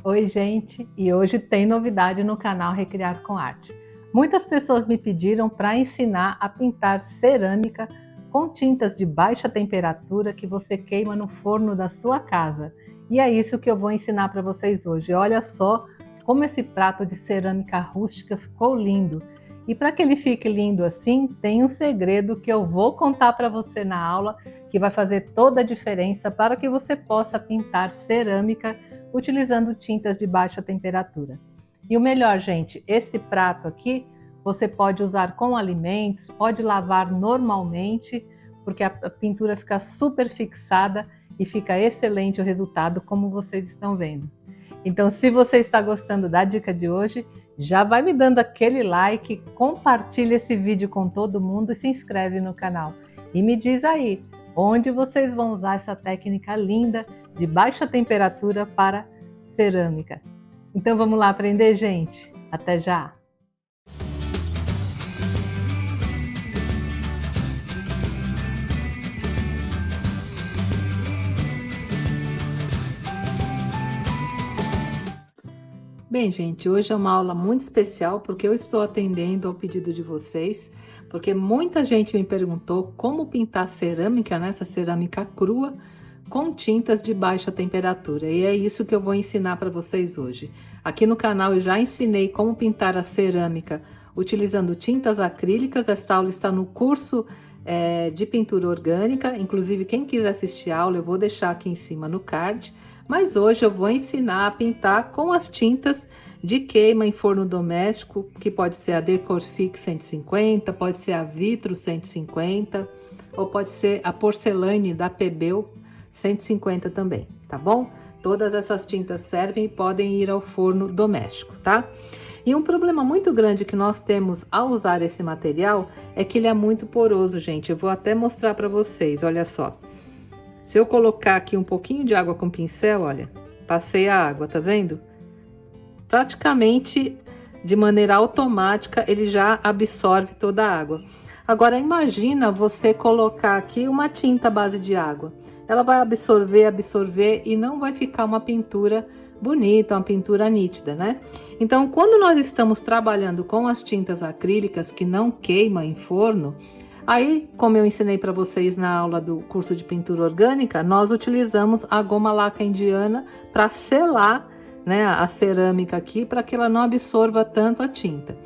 Oi, gente! E hoje tem novidade no canal Recriar com Arte. Muitas pessoas me pediram para ensinar a pintar cerâmica com tintas de baixa temperatura que você queima no forno da sua casa. E é isso que eu vou ensinar para vocês hoje. Olha só como esse prato de cerâmica rústica ficou lindo. E para que ele fique lindo assim, tem um segredo que eu vou contar para você na aula, que vai fazer toda a diferença para que você possa pintar cerâmica utilizando tintas de baixa temperatura. E o melhor, gente, esse prato aqui você pode usar com alimentos, pode lavar normalmente, porque a pintura fica super fixada e fica excelente o resultado, como vocês estão vendo. Então, se você está gostando da dica de hoje, já vai me dando aquele like, compartilha esse vídeo com todo mundo e se inscreve no canal. E me diz aí, onde vocês vão usar essa técnica linda de baixa temperatura para cerâmica. Então vamos lá aprender, gente? Até já! Bem, gente, hoje é uma aula muito especial porque eu estou atendendo ao pedido de vocês, porque muita gente me perguntou como pintar cerâmica, né, essa cerâmica crua, com tintas de baixa temperatura. E é isso que eu vou ensinar para vocês hoje. Aqui no canal eu já ensinei como pintar a cerâmica utilizando tintas acrílicas. Esta aula está no curso de pintura orgânica. Inclusive, quem quiser assistir a aula, eu vou deixar aqui em cima no card. Mas hoje eu vou ensinar a pintar com as tintas de queima em forno doméstico, que pode ser a Decorfix 150, pode ser a Vitro 150, ou pode ser a Porcelane da Pebel 150 também, tá bom? Todas essas tintas servem e podem ir ao forno doméstico, tá? E um problema muito grande que nós temos ao usar esse material é que ele é muito poroso, gente. Eu vou até mostrar para vocês, olha só. Se eu colocar aqui um pouquinho de água com pincel, olha, passei a água, tá vendo? Praticamente de maneira automática ele já absorve toda a água. Agora imagina você colocar aqui uma tinta à base de água. Ela vai absorver e não vai ficar uma pintura bonita, uma pintura nítida, né? Então, quando nós estamos trabalhando com as tintas acrílicas que não queimam em forno, aí, como eu ensinei para vocês na aula do curso de pintura orgânica, nós utilizamos a goma laca indiana para selar, né, a cerâmica aqui, para que ela não absorva tanto a tinta.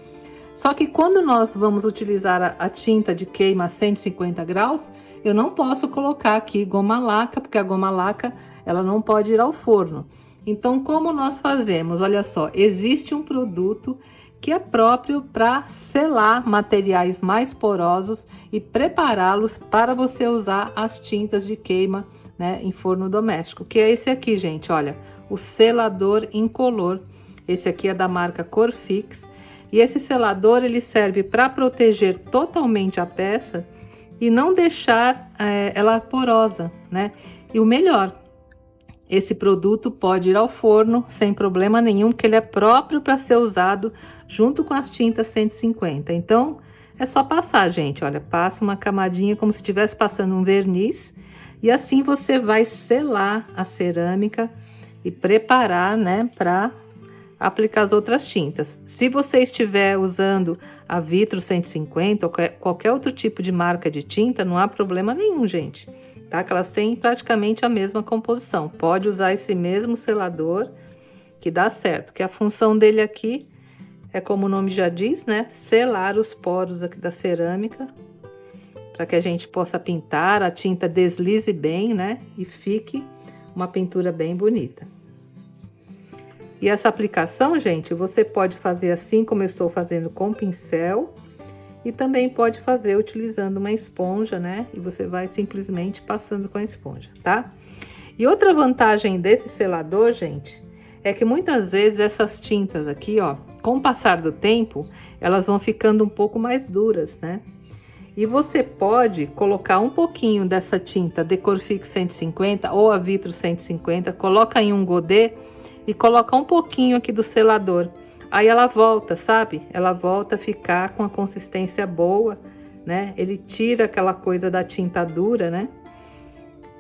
Só que quando nós vamos utilizar a tinta de queima a 150 graus, eu não posso colocar aqui goma laca, porque a goma laca ela não pode ir ao forno. Então, como nós fazemos? Olha só, existe um produto que é próprio para selar materiais mais porosos e prepará-los para você usar as tintas de queima, né, em forno doméstico, que é esse aqui, gente, olha, o selador incolor. Esse aqui é da marca Corfix, e esse selador ele serve para proteger totalmente a peça e não deixar ela porosa, né? E o melhor, esse produto pode ir ao forno sem problema nenhum, que ele é próprio para ser usado junto com as tintas 150. Então, é só passar, gente. Olha, passa uma camadinha como se estivesse passando um verniz. E assim você vai selar a cerâmica e preparar, né, para aplicar as outras tintas. Se você estiver usando a Vitro 150 ou qualquer outro tipo de marca de tinta, não há problema nenhum, gente. Tá? Que elas têm praticamente a mesma composição. Pode usar esse mesmo selador que dá certo, que a função dele aqui é, como o nome já diz, né, selar os poros aqui da cerâmica, para que a gente possa pintar, a tinta deslize bem, né, e fique uma pintura bem bonita. E essa aplicação, gente, você pode fazer assim como eu estou fazendo com pincel, e também pode fazer utilizando uma esponja, né? E você vai simplesmente passando com a esponja, tá? E outra vantagem desse selador, gente, é que muitas vezes essas tintas aqui, ó, com o passar do tempo, elas vão ficando um pouco mais duras, né? E você pode colocar um pouquinho dessa tinta Decorfix 150 ou a Vitro 150, coloca em um godê e coloca um pouquinho aqui do selador. Aí ela volta, sabe? Ela volta a ficar com a consistência boa, né? Ele tira aquela coisa da tinta dura, né?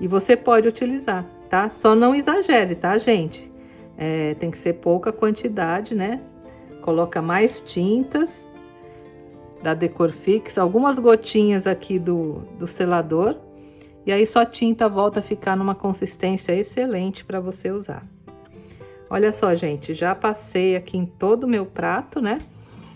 E você pode utilizar, tá? Só não exagere, tá, gente? tem que ser pouca quantidade, né? Coloca mais tintas da Decorfix, algumas gotinhas aqui do selador, e aí só a tinta volta a ficar numa consistência excelente para você usar. Olha só, gente, já passei aqui em todo o meu prato, né?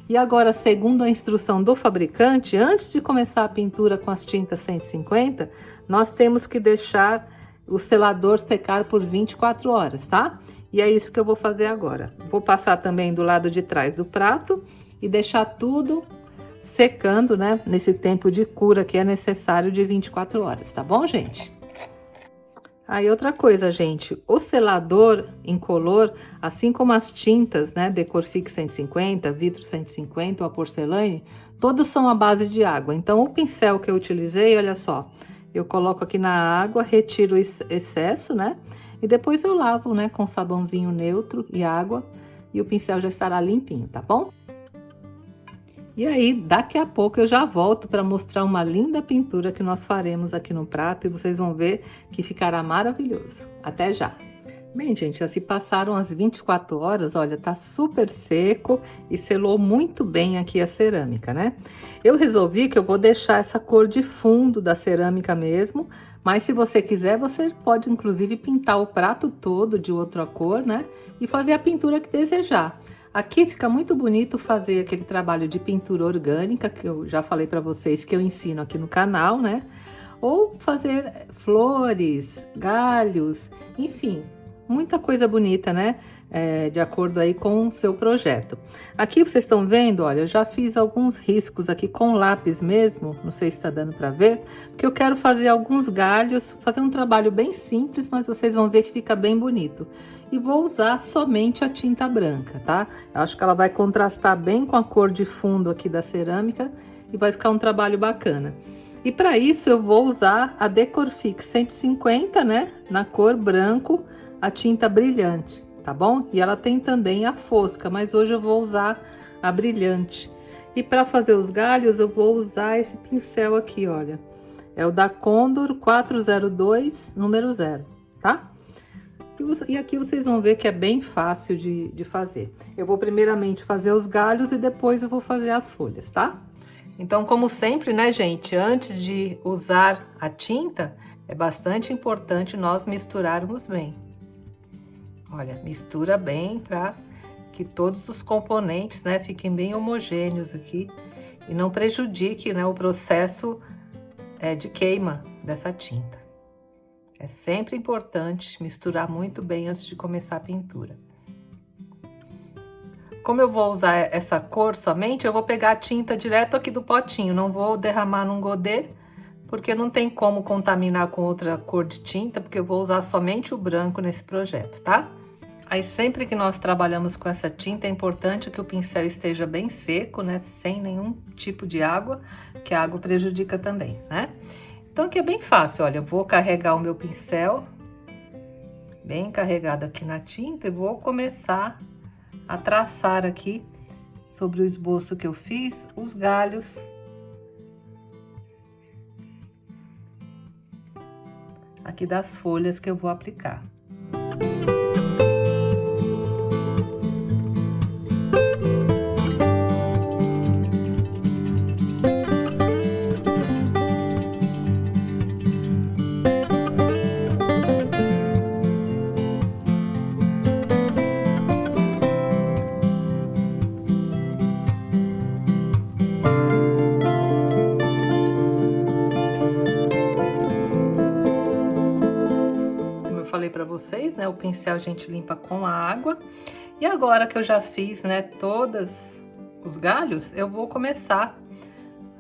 E agora, segundo a instrução do fabricante, antes de começar a pintura com as tintas 150, nós temos que deixar o selador secar por 24 horas, tá? E é isso que eu vou fazer agora. Vou passar também do lado de trás do prato e deixar tudo secando, né? Nesse tempo de cura que é necessário de 24 horas, tá bom, gente? Aí outra coisa, gente, o selador incolor, assim como as tintas, né, Decorfix 150, Vitro 150 ou a porcelane, todos são à base de água. Então, o pincel que eu utilizei, olha só, eu coloco aqui na água, retiro o excesso, né, e depois eu lavo, né, com sabãozinho neutro e água, e o pincel já estará limpinho, tá bom? E aí, daqui a pouco eu já volto para mostrar uma linda pintura que nós faremos aqui no prato e vocês vão ver que ficará maravilhoso. Até já! Bem, gente, já se passaram as 24 horas, olha, tá super seco e selou muito bem aqui a cerâmica, né? Eu resolvi que eu vou deixar essa cor de fundo da cerâmica mesmo, mas se você quiser, você pode inclusive pintar o prato todo de outra cor, né? E fazer a pintura que desejar. Aqui fica muito bonito fazer aquele trabalho de pintura orgânica, que eu já falei para vocês que eu ensino aqui no canal, né? Ou fazer flores, galhos, enfim, muita coisa bonita, né? De acordo aí com o seu projeto. Aqui vocês estão vendo, olha, eu já fiz alguns riscos aqui com lápis mesmo, não sei se está dando para ver, porque eu quero fazer alguns galhos, fazer um trabalho bem simples, mas vocês vão ver que fica bem bonito. E vou usar somente a tinta branca, tá? Eu acho que ela vai contrastar bem com a cor de fundo aqui da cerâmica e vai ficar um trabalho bacana. E para isso eu vou usar a Decorfix 150, né? Na cor branco, a tinta brilhante, tá bom? E ela tem também a fosca, mas hoje eu vou usar a brilhante. E para fazer os galhos eu vou usar esse pincel aqui, olha. É o da Condor 402, número 0, tá? E aqui vocês vão ver que é bem fácil de fazer. Eu vou primeiramente fazer os galhos e depois eu vou fazer as folhas, tá? Então, como sempre, né, gente, antes de usar a tinta, é bastante importante nós misturarmos bem. Olha, mistura bem para que todos os componentes, né, fiquem bem homogêneos aqui e não prejudique, né, o processo de queima dessa tinta. É sempre importante misturar muito bem antes de começar a pintura. Como eu vou usar essa cor somente, eu vou pegar a tinta direto aqui do potinho, não vou derramar num godê, porque não tem como contaminar com outra cor de tinta, porque eu vou usar somente o branco nesse projeto, tá? Aí sempre que nós trabalhamos com essa tinta, é importante que o pincel esteja bem seco, né? Sem nenhum tipo de água, que a água prejudica também, né? Então, aqui é bem fácil, olha, eu vou carregar o meu pincel, bem carregado aqui na tinta, e vou começar a traçar aqui, sobre o esboço que eu fiz, os galhos aqui das folhas que eu vou aplicar. Para vocês, né? O pincel a gente limpa com a água. E agora que eu já fiz, né, todos os galhos, eu vou começar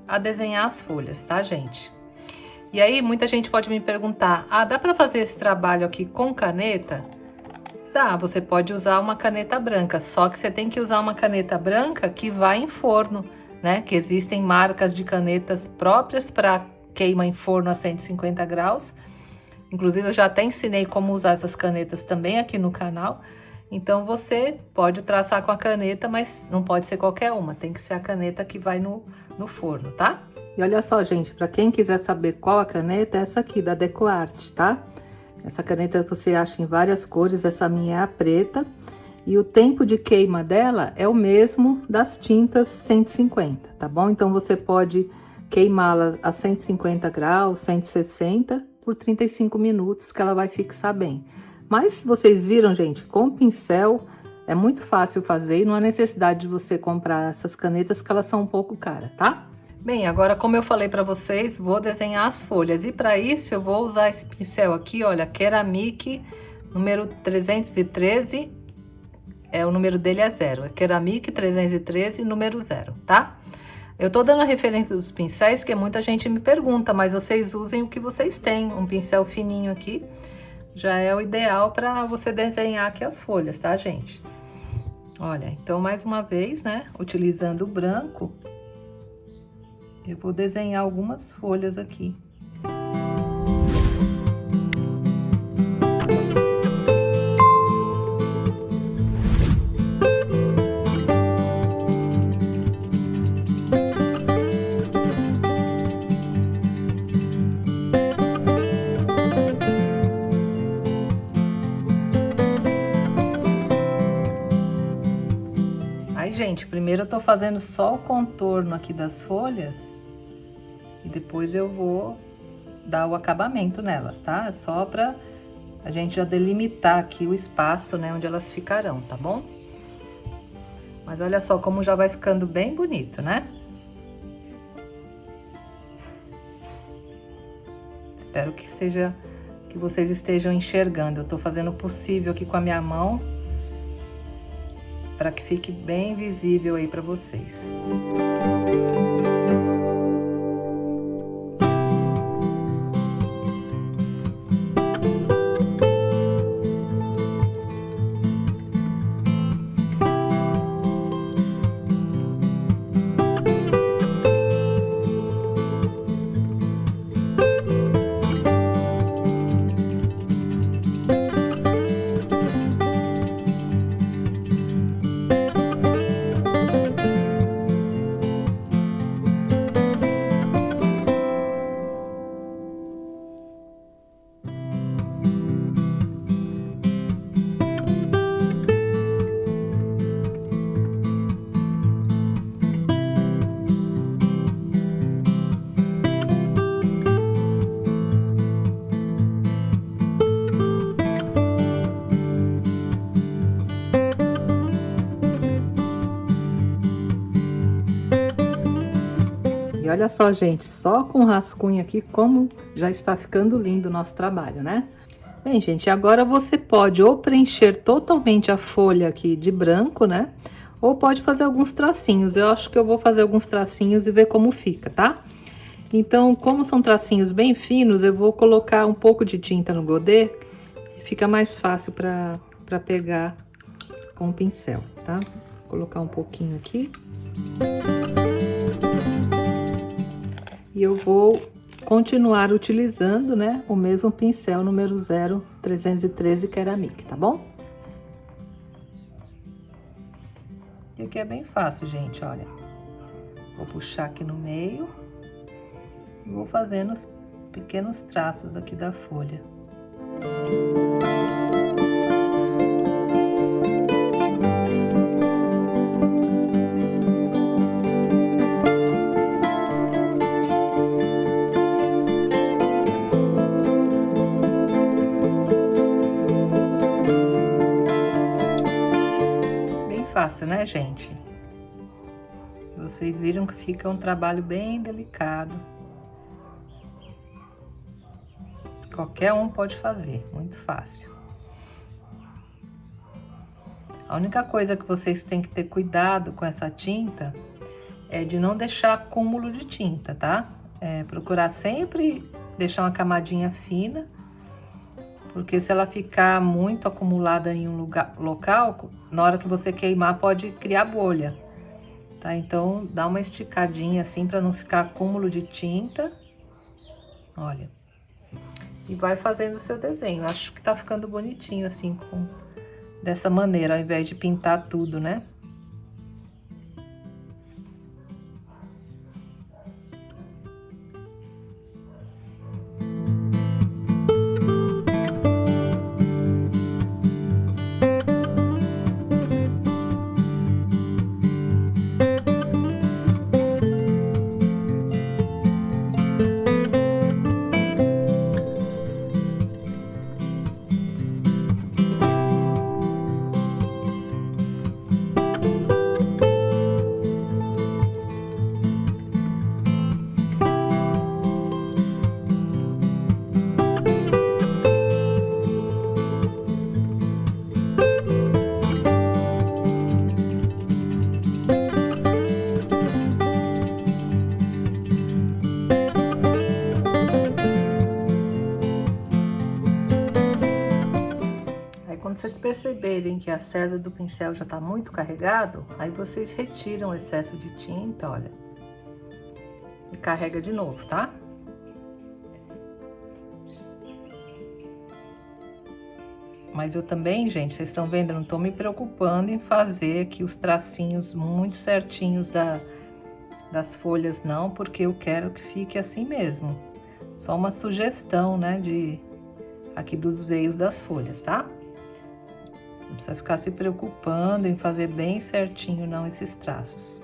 a desenhar as folhas, tá, gente? E aí, muita gente pode me perguntar, dá para fazer esse trabalho aqui com caneta? Dá, você pode usar uma caneta branca, só que você tem que usar uma caneta branca que vai em forno, né? Que existem marcas de canetas próprias para queima em forno a 150 graus. Inclusive, eu já até ensinei como usar essas canetas também aqui no canal. Então, você pode traçar com a caneta, mas não pode ser qualquer uma. Tem que ser a caneta que vai no forno, tá? E olha só, gente, para quem quiser saber qual a caneta, é essa aqui, da DecoArt, tá? Essa caneta você acha em várias cores, essa minha é a preta. E o tempo de queima dela é o mesmo das tintas 150, tá bom? Então, você pode queimá-la a 150 graus, 160 por 35 minutos, que ela vai fixar bem. Mas vocês viram, gente, com pincel é muito fácil fazer e não há necessidade de você comprar essas canetas, que elas são um pouco caras, tá? Bem, agora como eu falei para vocês, vou desenhar as folhas. E para isso eu vou usar esse pincel aqui, olha, Ceramic número 313. O número dele é 0, é Ceramic 313, número 0, tá? Eu tô dando a referência dos pincéis, que muita gente me pergunta, mas vocês usem o que vocês têm. Um pincel fininho aqui já é o ideal para você desenhar aqui as folhas, tá, gente? Olha, então mais uma vez, né, utilizando o branco, eu vou desenhar algumas folhas aqui. Gente, primeiro eu tô fazendo só o contorno aqui das folhas e depois eu vou dar o acabamento nelas, tá? Só pra a gente já delimitar aqui o espaço, né, onde elas ficarão, tá bom? Mas olha só como já vai ficando bem bonito, né? Espero que vocês estejam enxergando. Eu tô fazendo o possível aqui com a minha mão, para que fique bem visível aí para vocês. E olha só, gente, só com o rascunho aqui, como já está ficando lindo o nosso trabalho, né? Bem, gente, agora você pode ou preencher totalmente a folha aqui de branco, né? Ou pode fazer alguns tracinhos. Eu acho que eu vou fazer alguns tracinhos e ver como fica, tá? Então, como são tracinhos bem finos, eu vou colocar um pouco de tinta no godê. Fica mais fácil para pegar com o pincel, tá? Vou colocar um pouquinho aqui. E eu vou continuar utilizando, né, o mesmo pincel número 0313 Ceramic, tá bom? E aqui é bem fácil, gente, olha. Vou puxar aqui no meio e vou fazendo os pequenos traços aqui da folha. Fácil, né, gente? Vocês viram que fica um trabalho bem delicado. Qualquer um pode fazer, muito fácil. A única coisa que vocês têm que ter cuidado com essa tinta é de não deixar acúmulo de tinta, tá? Procurar sempre deixar uma camadinha fina, porque se ela ficar muito acumulada em um local, na hora que você queimar pode criar bolha, tá? Então dá uma esticadinha assim para não ficar acúmulo de tinta, olha, e vai fazendo o seu desenho. Acho que tá ficando bonitinho assim, dessa maneira, ao invés de pintar tudo, né? perceberem que a cerda do pincel já está muito carregado, aí vocês retiram o excesso de tinta, olha, e carrega de novo, tá? Mas eu também, gente, vocês estão vendo, eu não tô me preocupando em fazer aqui os tracinhos muito certinhos das folhas, não, porque eu quero que fique assim mesmo. Só uma sugestão, né, aqui dos veios das folhas, tá? Não precisa ficar se preocupando em fazer bem certinho, não, esses traços.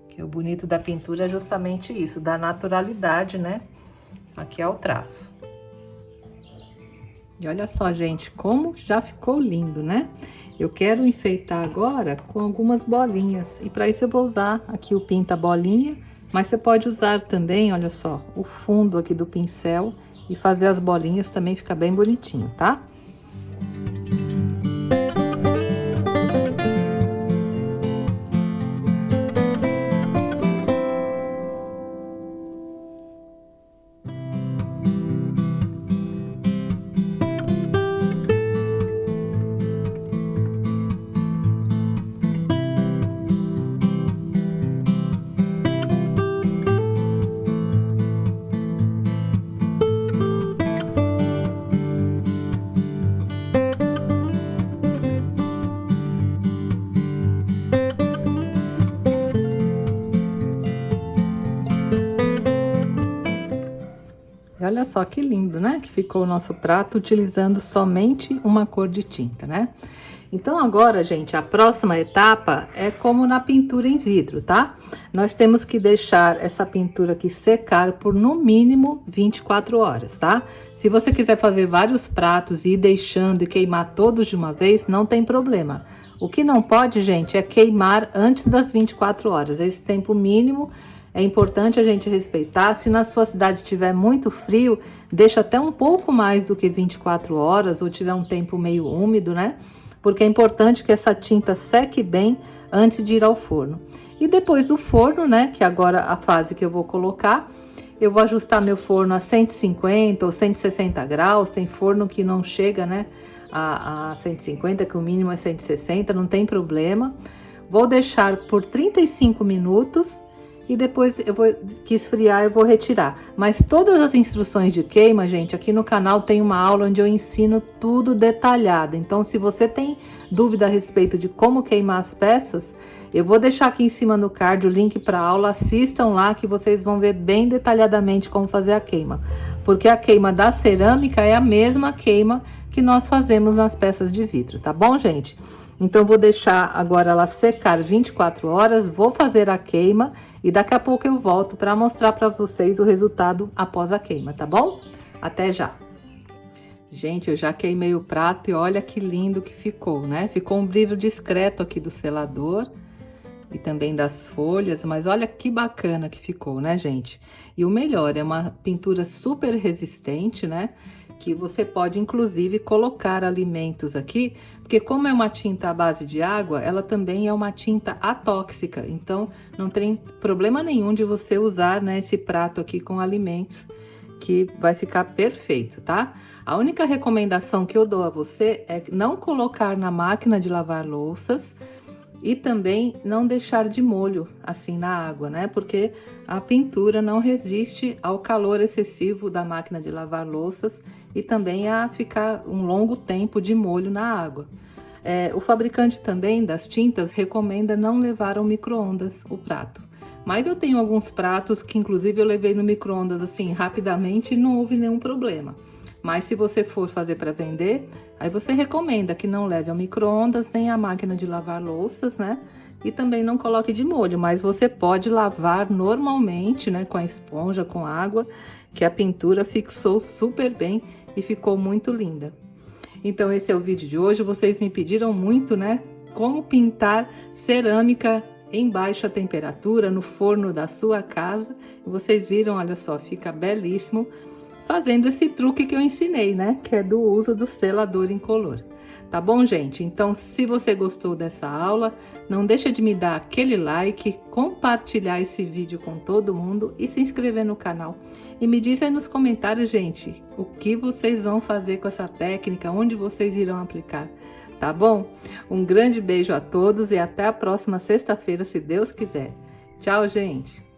Que o bonito da pintura é justamente isso, dar naturalidade, né? Aqui é o traço. E olha só, gente, como já ficou lindo, né? Eu quero enfeitar agora com algumas bolinhas. E para isso eu vou usar aqui o pinta bolinha, mas você pode usar também, olha só, o fundo aqui do pincel e fazer as bolinhas também, fica bem bonitinho, tá? E olha só que lindo, né? Que ficou o nosso prato utilizando somente uma cor de tinta, né? Então agora, gente, a próxima etapa é como na pintura em vidro, tá? Nós temos que deixar essa pintura aqui secar por no mínimo 24 horas, tá? Se você quiser fazer vários pratos e ir deixando e queimar todos de uma vez, não tem problema. O que não pode, gente, é queimar antes das 24 horas. Esse tempo mínimo é importante a gente respeitar. Se na sua cidade tiver muito frio, deixa até um pouco mais do que 24 horas ou tiver um tempo meio úmido, né? Porque é importante que essa tinta seque bem antes de ir ao forno. E depois do forno, né, que agora a fase que eu vou colocar, eu vou ajustar meu forno a 150 ou 160 graus, tem forno que não chega, né, a 150, que o mínimo é 160, não tem problema. Vou deixar por 35 minutos e depois que esfriar eu vou retirar. Mas todas as instruções de queima, gente, aqui no canal tem uma aula onde eu ensino tudo detalhado. Então, se você tem dúvida a respeito de como queimar as peças, eu vou deixar aqui em cima no card o link para a aula. Assistam lá que vocês vão ver bem detalhadamente como fazer a queima. Porque a queima da cerâmica é a mesma queima que nós fazemos nas peças de vidro, tá bom, gente? Então, vou deixar agora ela secar 24 horas, vou fazer a queima e daqui a pouco eu volto para mostrar para vocês o resultado após a queima, tá bom? Até já! Gente, eu já queimei o prato e olha que lindo que ficou, né? Ficou um brilho discreto aqui do selador e também das folhas, mas olha que bacana que ficou, né, gente? E o melhor, é uma pintura super resistente, né? Que você pode, inclusive, colocar alimentos aqui, porque como é uma tinta à base de água, ela também é uma tinta atóxica, então não tem problema nenhum de você usar, né, esse prato aqui com alimentos, que vai ficar perfeito, tá? A única recomendação que eu dou a você é não colocar na máquina de lavar louças, e também não deixar de molho assim na água, né? Porque a pintura não resiste ao calor excessivo da máquina de lavar louças e também a ficar um longo tempo de molho na água. O fabricante também das tintas recomenda não levar ao micro-ondas o prato. Mas eu tenho alguns pratos que inclusive eu levei no micro-ondas assim rapidamente e não houve nenhum problema. Mas se você for fazer para vender, aí você recomenda que não leve ao micro-ondas nem a máquina de lavar louças, né? E também não coloque de molho, mas você pode lavar normalmente, né? Com a esponja, com água, que a pintura fixou super bem e ficou muito linda. Então esse é o vídeo de hoje. Vocês me pediram muito, né? Como pintar cerâmica em baixa temperatura no forno da sua casa. E vocês viram, olha só, fica belíssimo. Fazendo esse truque que eu ensinei, né? Que é do uso do selador incolor. Tá bom, gente? Então, se você gostou dessa aula, não deixa de me dar aquele like, compartilhar esse vídeo com todo mundo e se inscrever no canal. E me diz aí nos comentários, gente, o que vocês vão fazer com essa técnica, onde vocês irão aplicar, tá bom? Um grande beijo a todos e até a próxima sexta-feira, se Deus quiser. Tchau, gente!